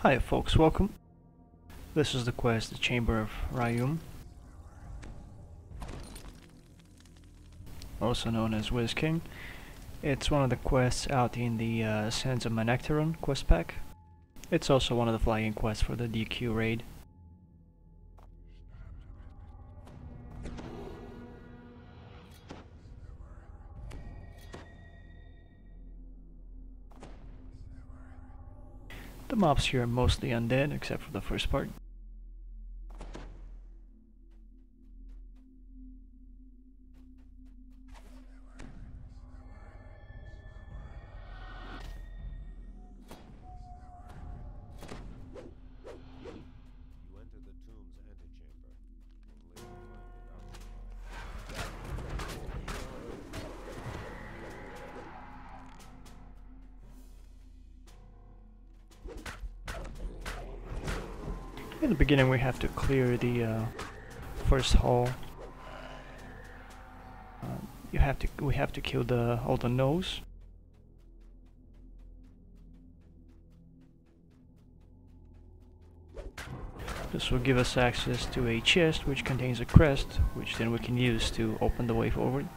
Hi folks, welcome. This is the quest, the Chamber of Raiyum, also known as Wiz King. It's one of the quests out in the Sands of Manectaron quest pack. It's also one of the flagging quests for the DQ raid. The mobs here are mostly undead, except for the first part. In the beginning we have to clear the first hall. We have to kill all the gnolls. This will give us access to a chest which contains a crest, which then we can use to open the way forward.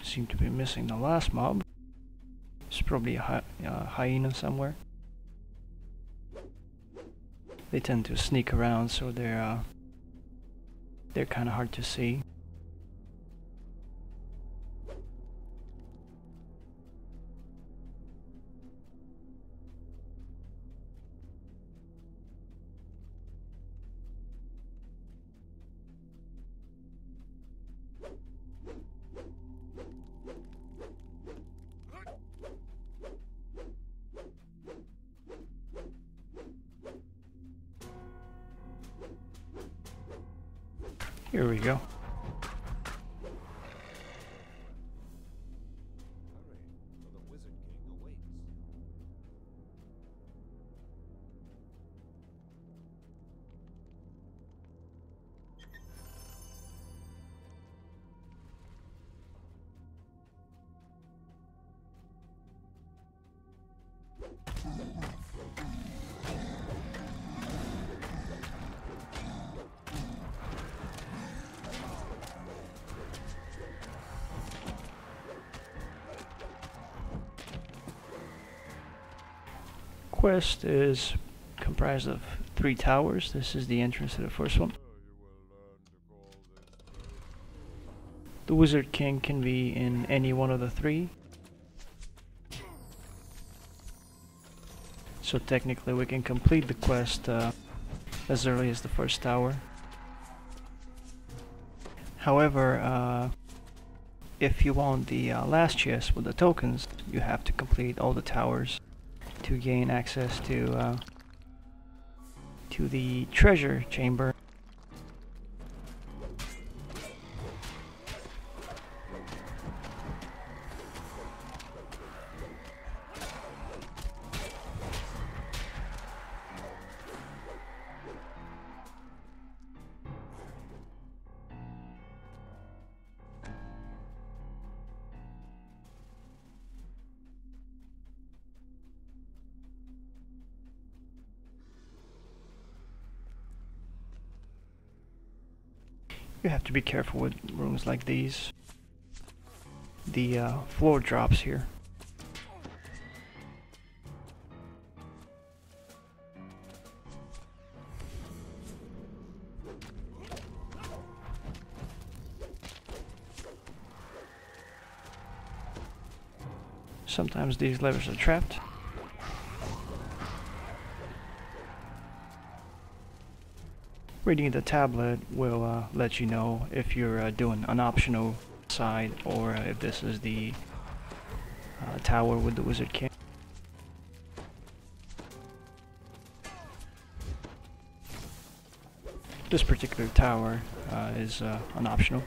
Seem to be missing the last mob. It's probably a hyena somewhere. They tend to sneak around, so they're kind of hard to see. Here we go. Quest is comprised of 3 towers. This is the entrance to the first one. The Wizard King can be in any one of the 3. So technically we can complete the quest as early as the first tower. However, if you want the last chest with the tokens, you have to complete all the towers to gain access to the treasure chamber. You have to be careful with rooms like these. The floor drops here. Sometimes these levers are trapped. Reading the tablet will let you know if you're doing an optional side or if this is the tower with the wizard king. This particular tower is an optional.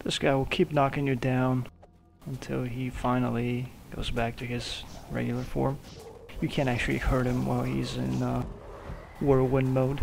This guy will keep knocking you down until he finally goes back to his regular form. You can't actually hurt him while he's in whirlwind mode.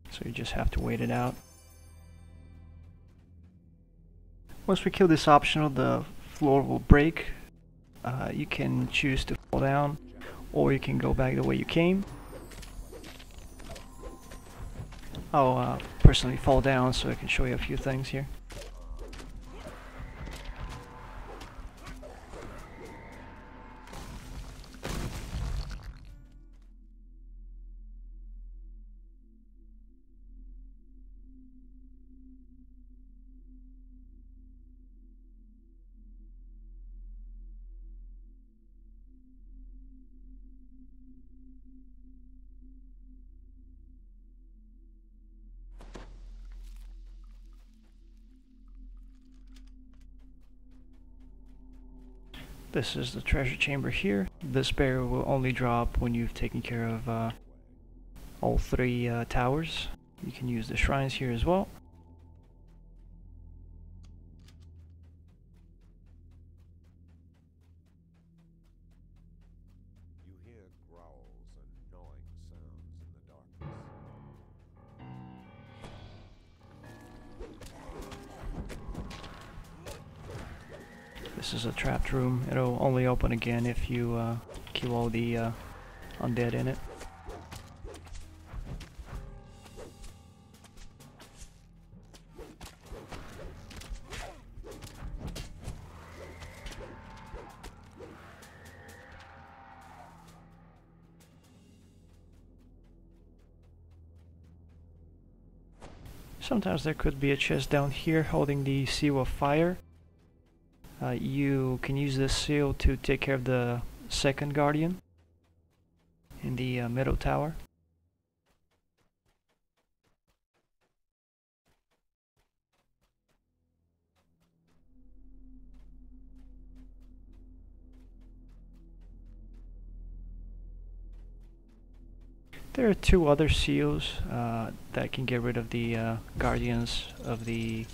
So you just have to wait it out. Once we kill this optional, the floor will break. You can choose to fall down, or you can go back the way you came. I'll personally fall down so I can show you a few things here. This is the treasure chamber here. This barrier will only drop when you've taken care of all three towers. You can use the shrines here as well. You hear growls and gnawing sounds in the darkness. This is a trapped room. It'll only open again if you kill all the undead in it. Sometimes there could be a chest down here holding the seal of fire. You can use this seal to take care of the second guardian in the middle tower. there are two other seals that can get rid of the guardians of the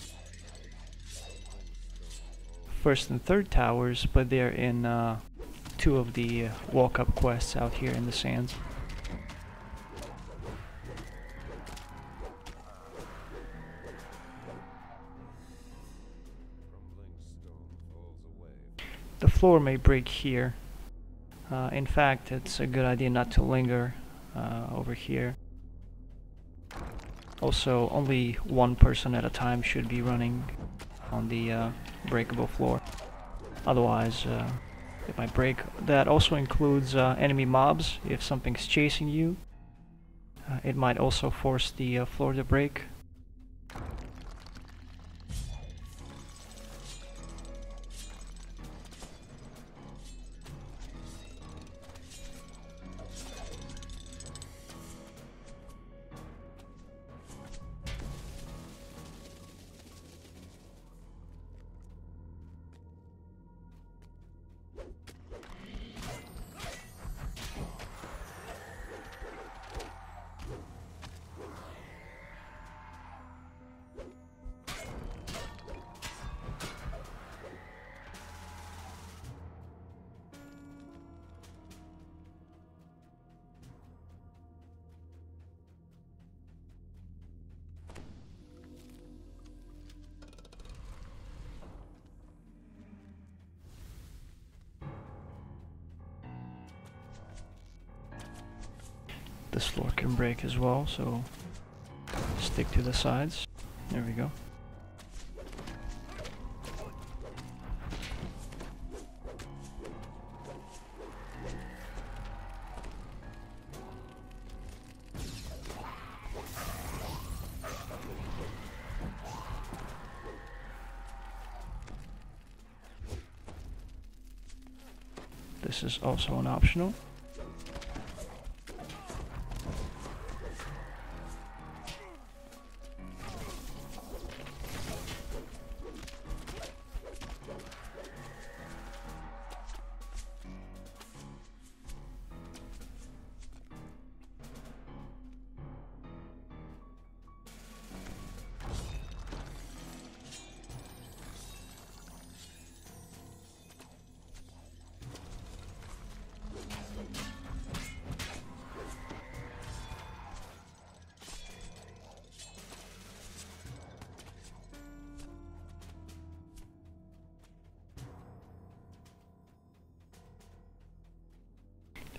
first and third towers, but they're in two of the walk-up quests out here in the sands. The floor may break here. In fact, it's a good idea not to linger over here. Also, only one person at a time should be running on the breakable floor. Otherwise, it might break. That also includes enemy mobs. If something's chasing you, it might also force the floor to break. This floor can break as well, so stick to the sides. There we go. This is also an optional.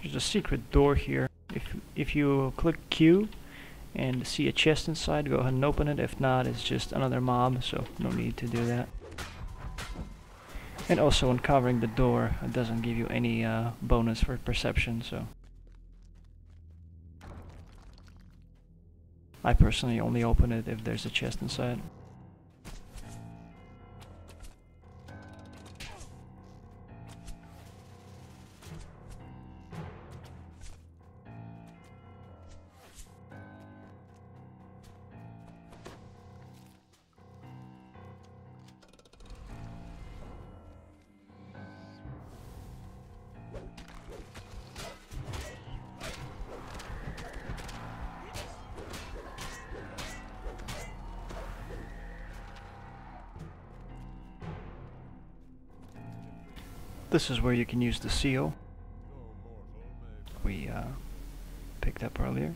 There's a secret door here. If you click Q and see a chest inside, go ahead and open it. If not, it's just another mob, so no need to do that. And also, uncovering the door, it doesn't give you any bonus for perception, so I personally only open it if there's a chest inside. This is where you can use the seal we picked up earlier.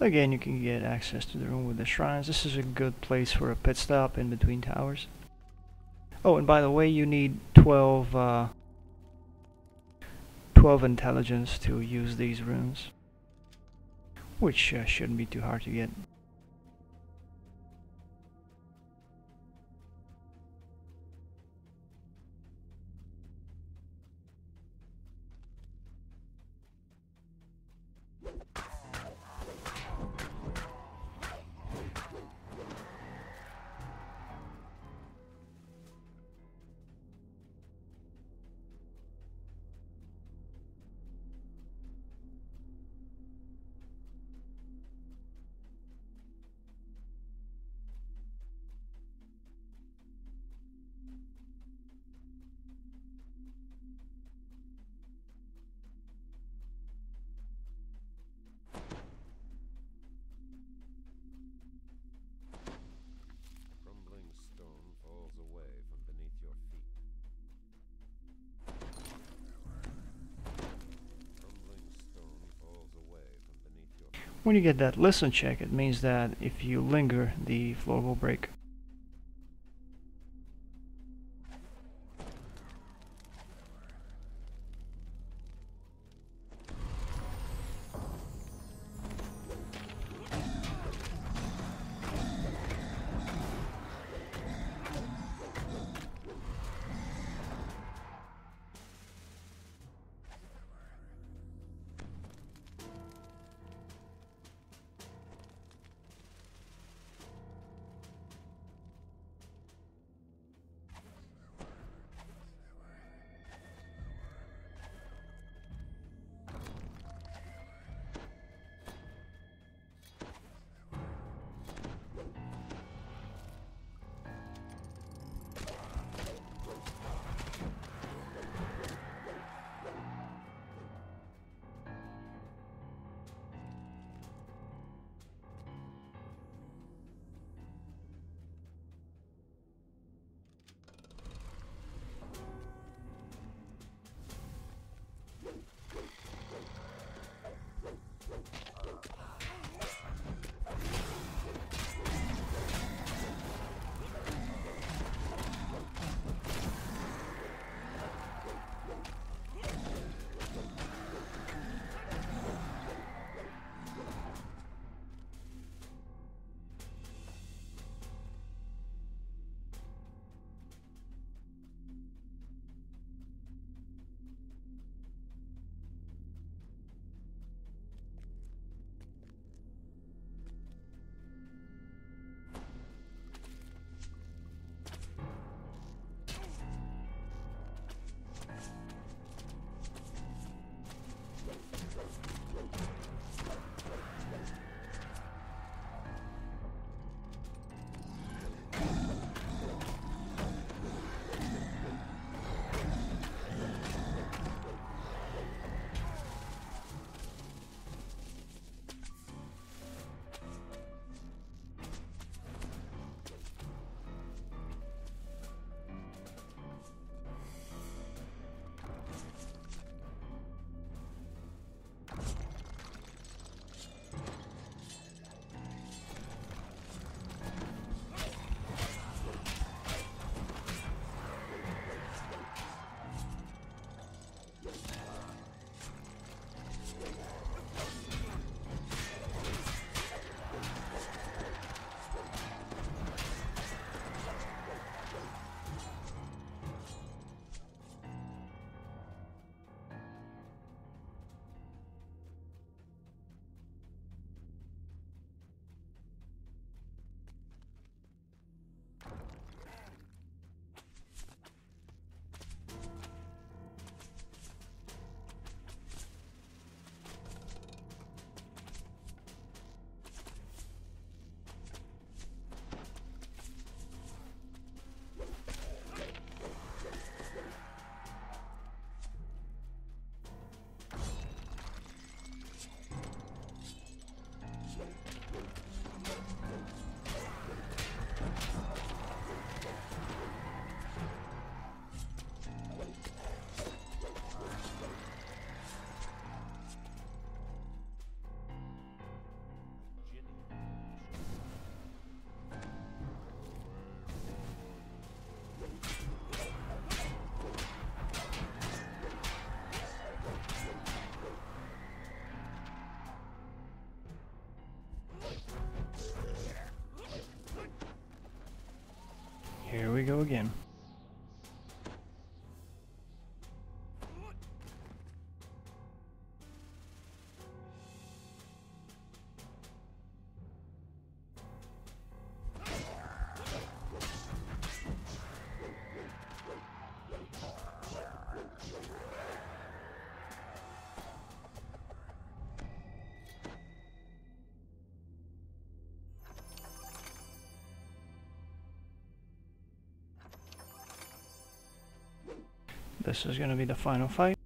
Again, you can get access to the room with the shrines. This is a good place for a pit stop in between towers. Oh, and by the way, you need 12 intelligence to use these runes, which shouldn't be too hard to get. Crumbling stone falls away from beneath your feet. Crumbling stone falls away from beneath your feet. When you get that listen check, it means that if you linger, the floor will break. Here we go again. This is going to be the final fight.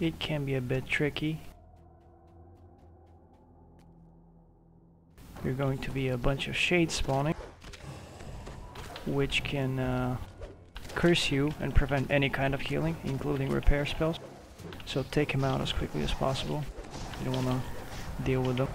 It can be a bit tricky. You're going to be a bunch of shades spawning, which can curse you and prevent any kind of healing, including repair spells. So take him out as quickly as possible. You don't want to deal with them.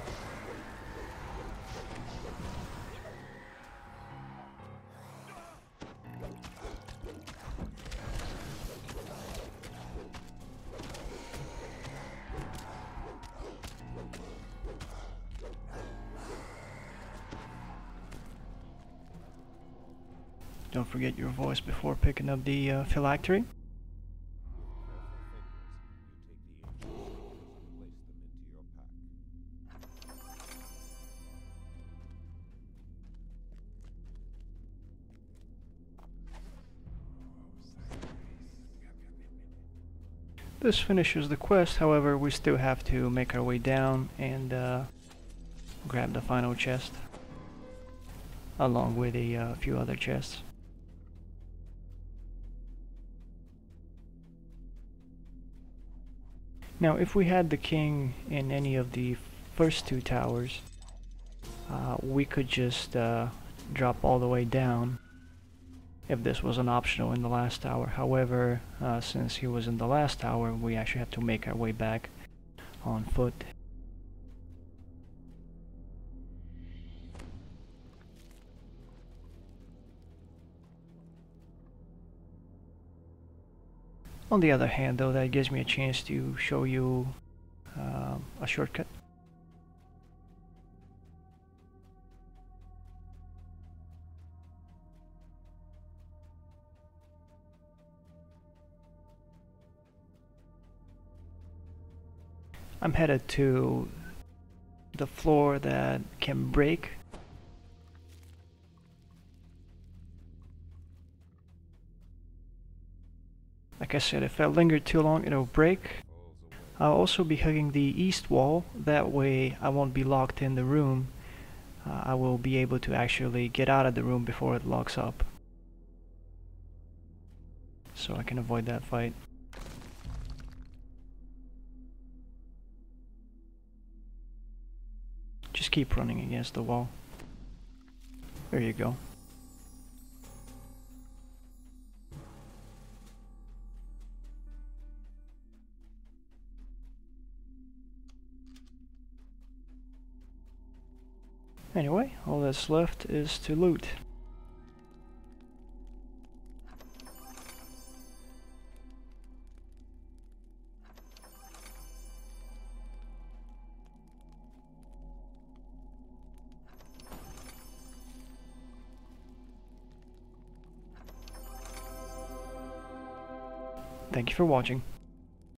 Don't forget your voice before picking up the phylactery. This finishes the quest, however we still have to make our way down and grab the final chest, along with a few other chests. Now if we had the king in any of the first two towers, we could just drop all the way down if this was an optional in the last tower. However, since he was in the last tower, we actually have to make our way back on foot. On the other hand, though, that gives me a chance to show you a shortcut. I'm headed to the floor that can break. Like I said, if I linger too long, it'll break. I'll also be hugging the east wall. That way I won't be locked in the room. I will be able to actually get out of the room before it locks up. So I can avoid that fight. Just keep running against the wall. There you go. Anyway, all that's left is to loot. Thank you for watching.